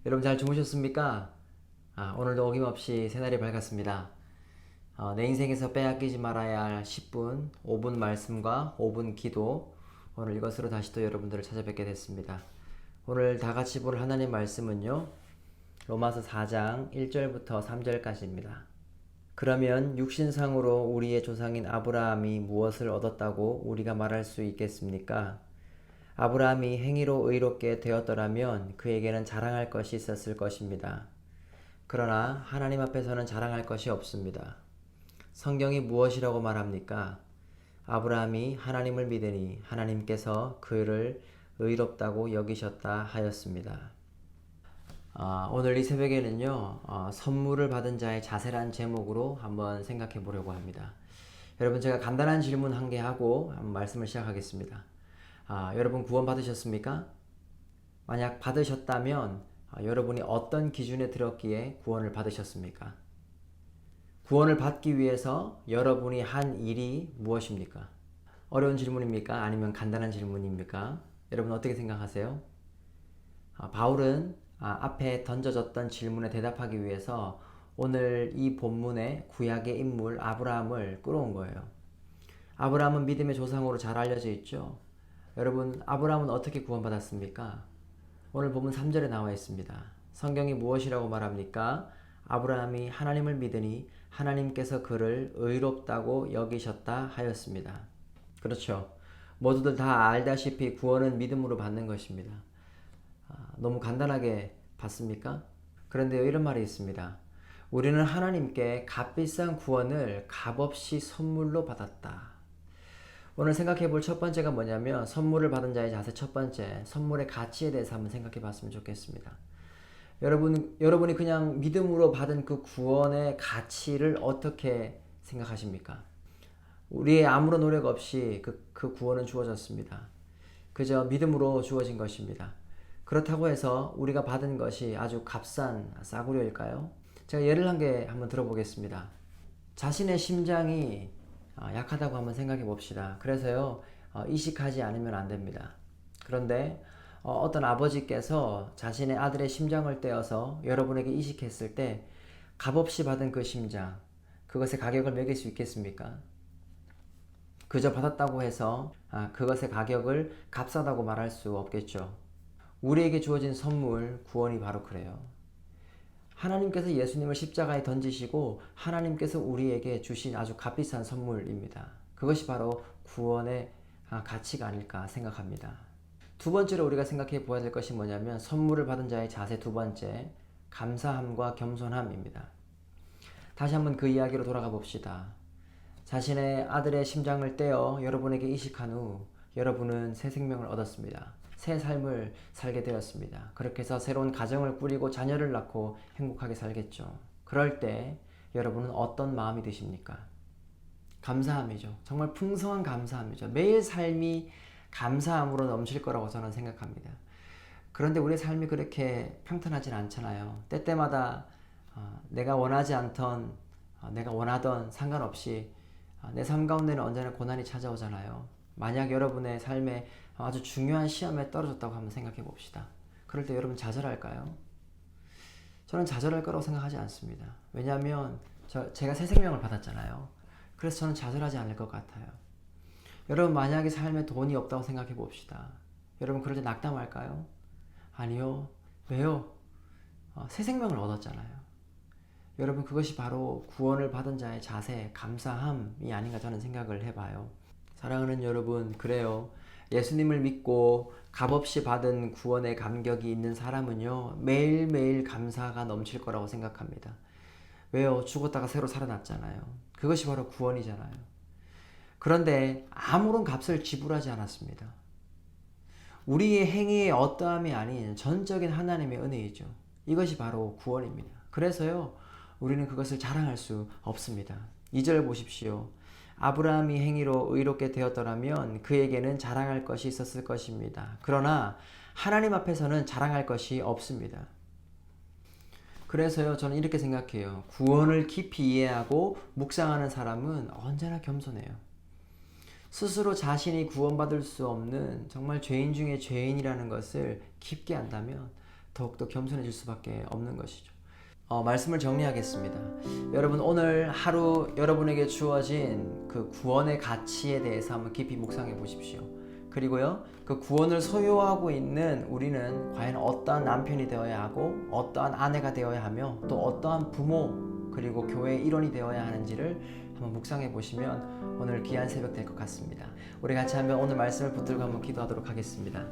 여러분 잘 주무셨습니까? 오늘도 어김없이 새날이 밝았습니다. 내 인생에서 빼앗기지 말아야 할 10분, 5분 말씀과 5분 기도, 오늘 이것으로 다시 또 여러분들을 찾아뵙게 됐습니다. 오늘 다 같이 볼 하나님 말씀은요, 로마서 4장 1절부터 3절까지입니다. 그러면 육신상으로 우리의 조상인 아브라함이 무엇을 얻었다고 우리가 말할 수 있겠습니까? 아브라함이 행위로 의롭게 되었더라면 그에게는 자랑할 것이 있었을 것입니다. 그러나 하나님 앞에서는 자랑할 것이 없습니다. 성경이 무엇이라고 말합니까? 아브라함이 하나님을 믿으니 하나님께서 그를 의롭다고 여기셨다 하였습니다. 오늘 이 새벽에는요, 선물을 받은 자의 자세란 제목으로 한번 생각해 보려고 합니다. 여러분, 제가 간단한 질문 한 개 하고 한번 말씀을 시작하겠습니다. 여러분 구원 받으셨습니까? 만약 받으셨다면 여러분이 어떤 기준에 들었기에 구원을 받으셨습니까? 구원을 받기 위해서 여러분이 한 일이 무엇입니까? 어려운 질문입니까? 아니면 간단한 질문입니까? 여러분 어떻게 생각하세요? 바울은 앞에 던져졌던 질문에 대답하기 위해서 오늘 이 본문의 구약의 인물 아브라함을 끌어온 거예요. 아브라함은 믿음의 조상으로 잘 알려져 있죠. 여러분, 아브라함은 어떻게 구원받았습니까? 오늘 본문 3절에 나와 있습니다. 성경이 무엇이라고 말합니까? 아브라함이 하나님을 믿으니 하나님께서 그를 의롭다고 여기셨다 하였습니다. 그렇죠. 모두들 다 알다시피 구원은 믿음으로 받는 것입니다. 너무 간단하게 받습니까? 그런데요, 이런 말이 있습니다. 우리는 하나님께 값비싼 구원을 값없이 선물로 받았다. 오늘 생각해 볼 첫 번째가 뭐냐면 선물을 받은 자의 자세 첫 번째, 선물의 가치에 대해서 한번 생각해 봤으면 좋겠습니다. 여러분이 그냥 믿음으로 받은 그 구원의 가치를 어떻게 생각하십니까? 우리의 아무런 노력 없이 그 구원은 주어졌습니다. 그저 믿음으로 주어진 것입니다. 그렇다고 해서 우리가 받은 것이 아주 값싼 싸구려일까요? 제가 예를 한 개 한번 들어보겠습니다. 자신의 심장이 약하다고 한번 생각해 봅시다. 그래서요, 이식하지 않으면 안 됩니다. 그런데 어떤 아버지께서 자신의 아들의 심장을 떼어서 여러분에게 이식했을 때 값없이 받은 그 심장, 그것의 가격을 매길 수 있겠습니까? 그저 받았다고 해서 그것의 가격을 값싸다고 말할 수 없겠죠. 우리에게 주어진 선물, 구원이 바로 그래요. 하나님께서 예수님을 십자가에 던지시고 하나님께서 우리에게 주신 아주 값비싼 선물입니다. 그것이 바로 구원의 가치가 아닐까 생각합니다. 두 번째로 우리가 생각해 보아야 될 것이 뭐냐면 선물을 받은 자의 자세 두 번째, 감사함과 겸손함입니다. 다시 한번 그 이야기로 돌아가 봅시다. 자신의 아들의 심장을 떼어 여러분에게 이식한 후 여러분은 새 생명을 얻었습니다. 새 삶을 살게 되었습니다. 그렇게 해서 새로운 가정을 꾸리고 자녀를 낳고 행복하게 살겠죠. 그럴 때 여러분은 어떤 마음이 드십니까? 감사함이죠. 정말 풍성한 감사함이죠. 매일 삶이 감사함으로 넘칠 거라고 저는 생각합니다. 그런데 우리의 삶이 그렇게 평탄하진 않잖아요. 때때마다 내가 원하지 않던, 내가 원하던 상관없이 내 삶 가운데는 언제나 고난이 찾아오잖아요. 만약 여러분의 삶에 아주 중요한 시험에 떨어졌다고 한번 생각해 봅시다. 그럴 때 여러분 좌절할까요? 저는 좌절할 거라고 생각하지 않습니다. 왜냐하면 제가 새 생명을 받았잖아요. 그래서 저는 좌절하지 않을 것 같아요. 여러분 만약에 삶에 돈이 없다고 생각해 봅시다. 여러분 그럴 때 낙담할까요? 아니요. 왜요? 새 생명을 얻었잖아요. 여러분 그것이 바로 구원을 받은 자의 자세, 감사함이 아닌가 저는 생각을 해봐요. 사랑하는 여러분, 그래요. 예수님을 믿고 값없이 받은 구원의 감격이 있는 사람은요, 매일매일 감사가 넘칠 거라고 생각합니다. 왜요? 죽었다가 새로 살아났잖아요. 그것이 바로 구원이잖아요. 그런데 아무런 값을 지불하지 않았습니다. 우리의 행위의 어떠함이 아닌 전적인 하나님의 은혜이죠. 이것이 바로 구원입니다. 그래서요, 우리는 그것을 자랑할 수 없습니다. 2절 보십시오. 아브라함이 행위로 의롭게 되었더라면 그에게는 자랑할 것이 있었을 것입니다. 그러나 하나님 앞에서는 자랑할 것이 없습니다. 그래서요, 저는 이렇게 생각해요. 구원을 깊이 이해하고 묵상하는 사람은 언제나 겸손해요. 스스로 자신이 구원받을 수 없는 정말 죄인 중에 죄인이라는 것을 깊게 안다면 더욱더 겸손해질 수밖에 없는 것이죠. 말씀을 정리하겠습니다. 여러분, 오늘 하루 여러분에게 주어진 그 구원의 가치에 대해서 한번 깊이 묵상해 보십시오. 그리고요, 그 구원을 소유하고 있는 우리는 과연 어떠한 남편이 되어야 하고 어떠한 아내가 되어야 하며 또 어떠한 부모 그리고 교회의 일원이 되어야 하는지를 한번 묵상해 보시면 오늘 귀한 새벽 될 것 같습니다. 우리 같이 한번 오늘 말씀을 붙들고 한번 기도하도록 하겠습니다.